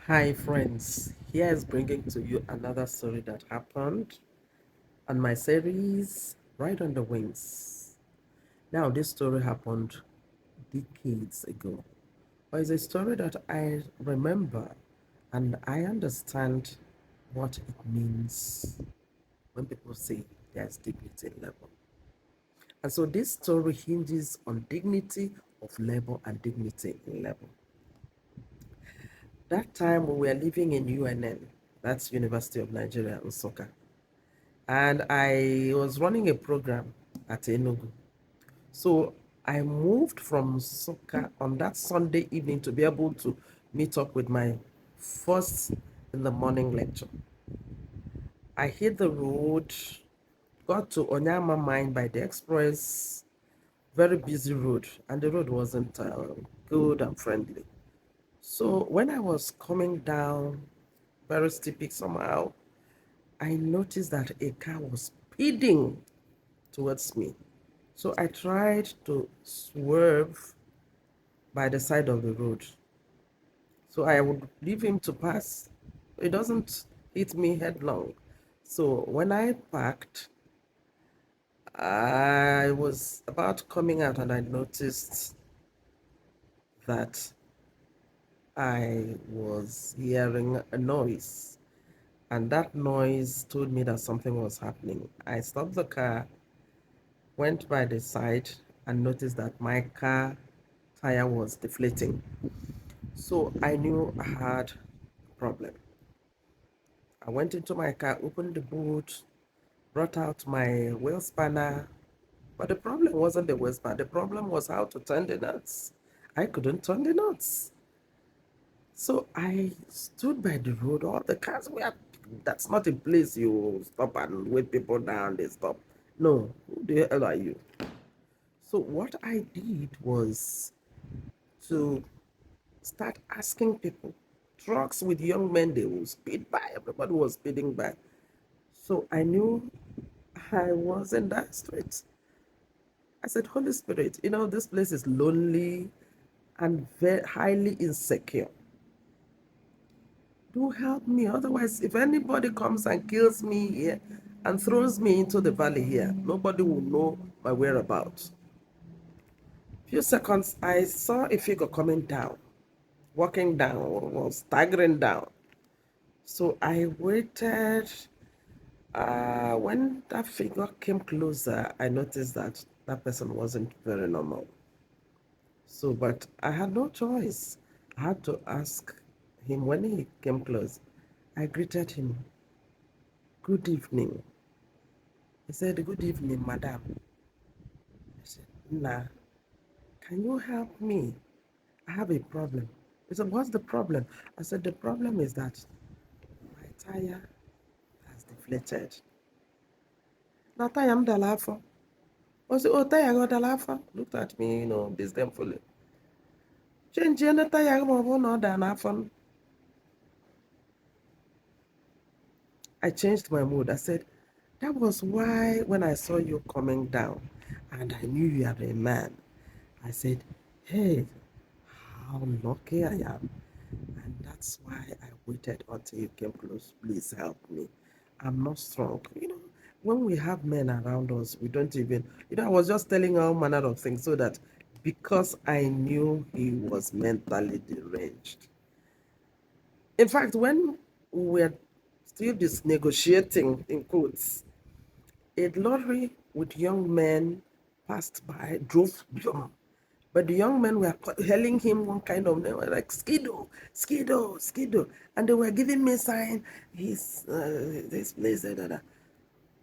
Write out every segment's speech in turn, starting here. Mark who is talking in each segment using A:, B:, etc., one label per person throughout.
A: Hi, friends. Here is bringing to you another story that happened on my series, Right on the Wings. Now, this story happened decades ago, but it's a story that I remember and I understand what it means when people say there's dignity in labor. And so, this story hinges on dignity of labor and dignity in labor. That time we were living in UNN, that's University of Nigeria, Nsukka. And I was running a program at Enugu. So I moved from Nsukka on that Sunday evening to be able to meet up with my first in the morning lecture. I hit the road, got to Onyama Mine by the express, very busy road, and the road wasn't good and friendly. So when I was coming down, very steep somehow, I noticed that a car was speeding towards me. So I tried to swerve by the side of the road. So I would leave him to pass. It doesn't hit me headlong. So when I parked, I was about coming out and I noticed that I was hearing a noise. And that noise told me that something was happening. I stopped the car, went by the side, and noticed that my car tire was deflating. So I knew I had a problem. I went into my car, opened the boot, brought out my wheel spanner. But the problem wasn't the wheel spanner. The problem was how to turn the nuts. I couldn't turn the nuts. So I stood by the road. All the cars were, that's not a place you stop and wait people down, they stop. No, who the hell are you? So what I did was to start asking people. Trucks with young men, they will speed by. Everybody was speeding by. So I knew I was in that street. I said, Holy Spirit, this place is lonely and very highly insecure. Do help me. Otherwise, if anybody comes and kills me here and throws me into the valley here, nobody will know my whereabouts. Few seconds, I saw a figure coming down, walking down, or staggering down. So I waited. When that figure came closer, I noticed that that person wasn't very normal. So, but I had no choice. I had to ask him when he came close. I greeted him, "Good evening." He said, "Good evening, madam." I said, "Nah, can you help me? I have a problem." He said, "What's the problem?" I said, "The problem is that my tire has deflated." Now, tire am dalafo. I said, "Oh, tire got dalafo." Looked at me, disdainfully. Change the tire, no, dalafo. I changed my mood. I said, "That was why when I saw you coming down and I knew you are a man, I said, hey, how lucky I am. And that's why I waited until you came close. Please help me. I'm not strong." When we have men around us, we don't even, I was just telling all manner of things so that because I knew he was mentally deranged. In fact, when we were still this negotiating in quotes, a lorry with young men passed by, drove beyond. But the young men were hailing him one kind of name, like Skido, Skido, Skido. And they were giving me a sign, he's this place, da, da, da.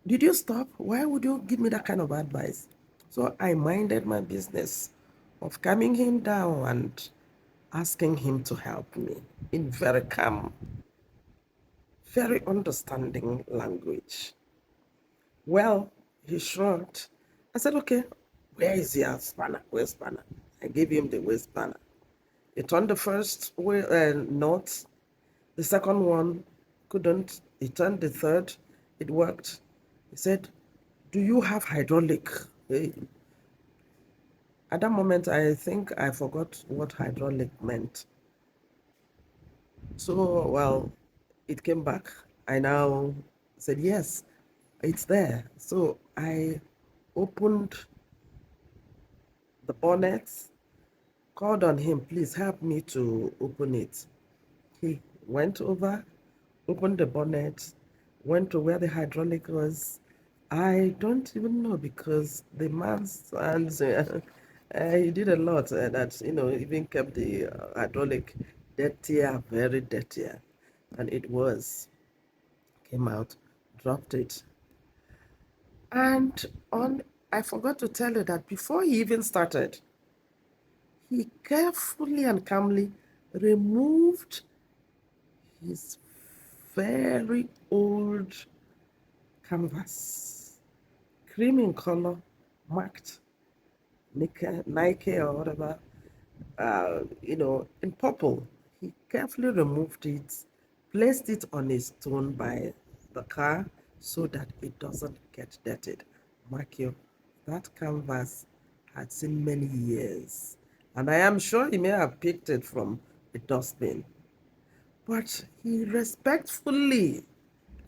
A: Did you stop? Why would you give me that kind of advice? So I minded my business of calming him down and asking him to help me in very calm, very understanding language. Well, he shrugged. I said, "Okay, where is your spanner? Where's spanner?" I gave him the waist spanner. He turned the first way, knot. The second one couldn't. He turned the third. It worked. He said, "Do you have hydraulic?" Hey. At that moment, I think I forgot what hydraulic meant. So, well, it came back. I now said, yes, it's there. So I opened the bonnet, called on him, please help me to open it. He went over, opened the bonnet, went to where the hydraulic was. I don't even know because the man's hands, he did a lot that, even kept the hydraulic dirtier, very dirtier. And it was, came out, dropped it. And I forgot to tell you that before he even started, he carefully and calmly removed his very old canvas, cream in color, marked Nike or whatever, in purple. He carefully removed it, placed it on a stone by the car so that it doesn't get dirtied. Mark you, that canvas had seen many years, and I am sure he may have picked it from a dustbin. But he respectfully,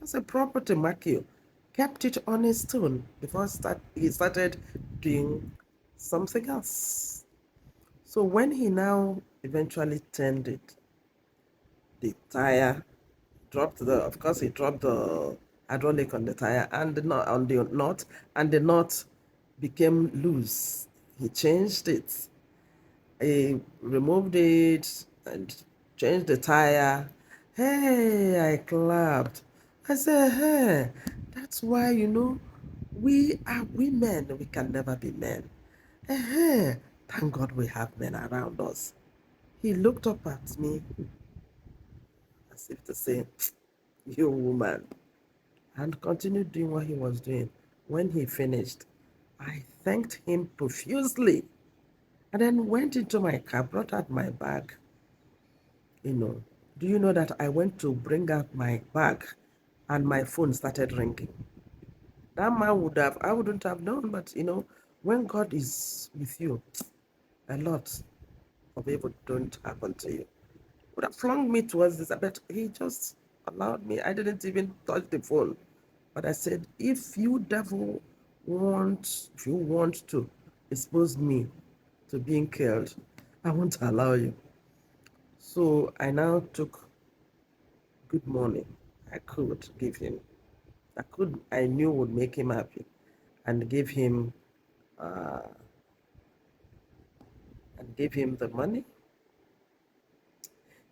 A: as a property, mark you, kept it on a stone before he started doing something else. So when he now eventually turned it, the tire of course, he dropped the hydraulic on the tire and the knot on the knot, and the knot became loose. He changed it. He removed it and changed the tire. Hey, I clapped. I said, hey, that's why, we are women. We can never be men. Hey, thank God we have men around us. He looked up at me as if to say, you woman, and continued doing what he was doing. When he finished, I thanked him profusely and then went into my car, brought out my bag. You know, do you know that I went to bring out my bag and my phone started ringing? That man I wouldn't have known, but when God is with you, a lot of evil don't happen to you. Would have flung me towards this, but he just allowed me. I didn't even touch the phone. But I said, if you devil if you want to expose me to being killed, I won't allow you. So I now took good money I could give him. I knew would make him happy, and uh, gave him the money.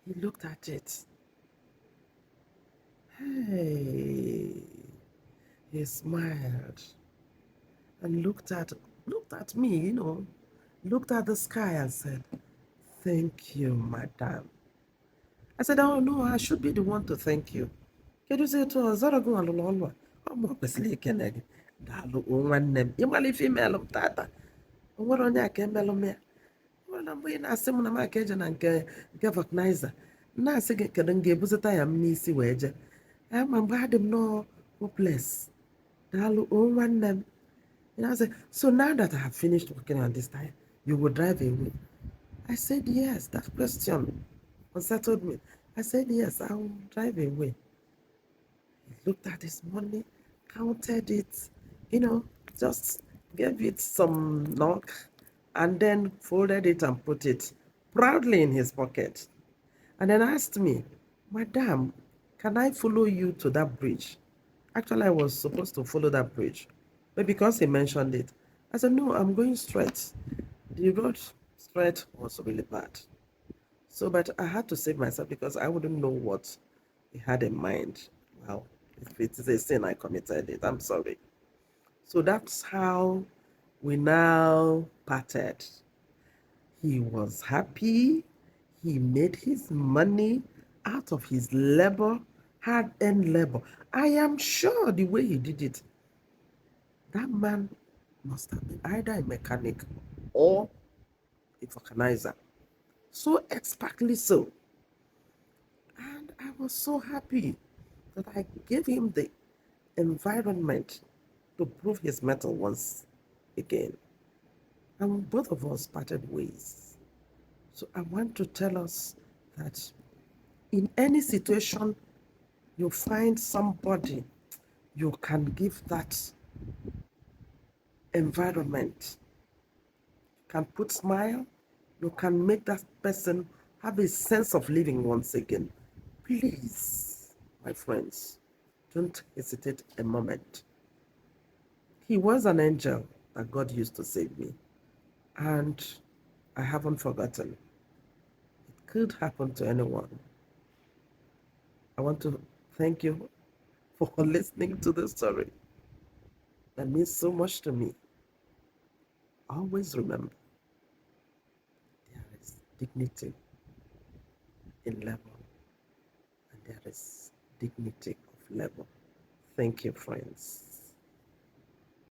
A: He looked at it. Hey, he smiled and looked at me, looked at the sky and said, thank you, madam. I said, oh no, I should be the one to thank you. Can you say to us, Zorogu alulolwa? Omo kwesịrị ikele gị. Daalụ o nwanne m. Ịmala ife imelụ m tata. O nwere onye aka emelụ m ya. Nwere na mgbe ị na-asị m na m aka eje na nke vulcanizer. Na-asị gị kedu m ga-ebuzita ya m n'isi wee je. Ma mgbe adị m nọọ hopeless. Daalụ o nwanne m. I said, so now that I have finished working on this tire, you will drive away. I said, yes. That question unsettled me. I said, yes, I will drive away. He looked at his money, counted it, just gave it some knock, and then folded it and put it proudly in his pocket. And then asked me, Madam, can I follow you to that bridge? Actually, I was supposed to follow that bridge. But because he mentioned it, I said, no, I'm going straight. The road straight was really bad. So, but I had to save myself because I wouldn't know what he had in mind. Well, if it is a sin, I committed it. I'm sorry. So that's how we now parted. He was happy. He made his money out of his labor, hard-earned labor. I am sure the way he did it, that man must have been either a mechanic or a vulcanizer. So expertly so. And I was so happy that I gave him the environment to prove his mettle once again. And both of us parted ways. So I want to tell us that in any situation, you find somebody you can give that environment. You can put smile, you can make that person have a sense of living once again. Please, my friends, don't hesitate a moment. He was an angel that God used to save me, and I haven't forgotten. It could happen to anyone. I want to thank you for listening to the story. That means so much to me. Always remember, there is dignity in level, and there is dignity of level. Thank you, friends.